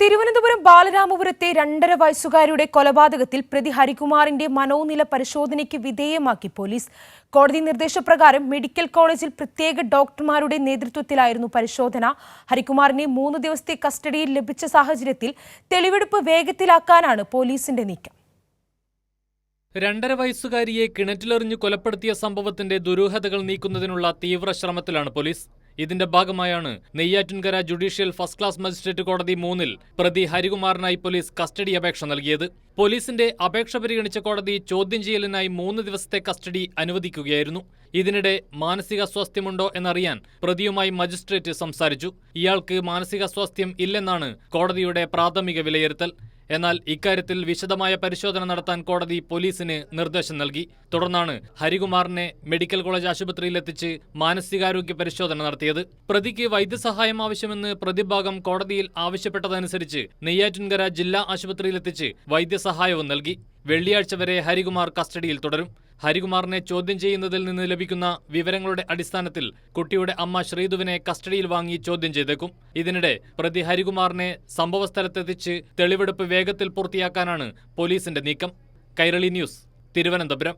തിരുവനന്തപുരം ബാലരാമപുരത്തെ 2.5 വയസ്സുകാരിയുടെ കൊലപാതകത്തിൽ പ്രതി ഹരികുമാറിന്റെ മനോനില പരിശോധനയ്ക്ക് വിധേയമാക്കി പോലീസ്. കോടതി നിർദ്ദേശപ്രകാരം മെഡിക്കൽ കോളേജിൽ പ്രത്യേക ഡോക്ടർമാരുടെ നേതൃത്വത്തിലായിരുന്നു പരിശോധന. ഹരികുമാറിനെ 3 ദിവസത്തെ കസ്റ്റഡിയിൽ ലഭിച്ച സാഹചര്യത്തിൽ തെളിവെടുപ്പ് വേഗത്തിലാക്കാനാണ് പോലീസിന്റെ നീക്കം. 2.5 വയസ്സുകാരിയെ കിണറ്റിലെറിഞ്ഞു കൊലപ്പെടുത്തിയ സംഭവത്തിന്റെ ദുരൂഹതകൾ നീക്കുന്നതിനുള്ള തീവ്ര ശ്രമത്തിലാണ് പോലീസ്. ഇതിന്റെ ഭാഗമായാണ് Neyyattinkara judicial first class magistrate കോടതി 3-ൽ പ്രതി ഹരികുമാറിനായി പോലീസ് കസ്റ്റഡി അപേക്ഷ നൽകിയത്. പോലീസിന്റെ അപേക്ഷ പരിഗണിച്ച കോടതി ചോദ്യം ചെയ്യലിനായി 3 ദിവസത്തെ കസ്റ്റഡി അനുവദിക്കുകയായിരുന്നു. ഇതിനിടെ മാനസികാസ്വാസ്ഥ്യമുണ്ടോ എന്നറിയാൻ പ്രതിയുമായി മജിസ്ട്രേറ്റ് സംസാരിച്ചു. ഇയാൾക്ക് മാനസികാസ്വാസ്ഥ്യം ഇല്ലെന്നാണ് കോടതിയുടെ പ്രാഥമിക വിലയിരുത്തൽ. എന്നാൽ ഇക്കാര്യത്തിൽ വിശദമായ പരിശോധന നടത്താൻ കോടതി പോലീസിന് നിർദ്ദേശം നൽകി. തുടർന്നാണ് ഹരികുമാറിനെ മെഡിക്കൽ കോളേജ് ആശുപത്രിയിലെത്തിച്ച് മാനസികാരോഗ്യ പരിശോധന നടത്തിയത്. പ്രതിക്ക് വൈദ്യസഹായം ആവശ്യമെന്ന് പ്രതിഭാഗം കോടതിയിൽ ആവശ്യപ്പെട്ടതനുസരിച്ച് നെയ്യാറ്റിൻകര ജില്ലാ ആശുപത്രിയിലെത്തിച്ച് വൈദ്യസഹായവും നൽകി. വെള്ളിയാഴ്ച വരെ ഹരികുമാർ കസ്റ്റഡിയിൽ തുടരും. ഹരികുമാറിനെ ചോദ്യം ചെയ്യുന്നതിൽ നിന്ന് ലഭിക്കുന്ന വിവരങ്ങളുടെ അടിസ്ഥാനത്തിൽ കുട്ടിയുടെ അമ്മ ശ്രീധുവിനെ കസ്റ്റഡിയിൽ വാങ്ങി ചോദ്യം ചെയ്തേക്കും. ഇതിനിടെ പ്രതി ഹരികുമാറിനെ സംഭവസ്ഥലത്തെത്തിച്ച് തെളിവെടുപ്പ് വേഗത്തിൽ പൂർത്തിയാക്കാനാണ് പോലീസിന്റെ നീക്കം. കൈരളി ന്യൂസ്, തിരുവനന്തപുരം.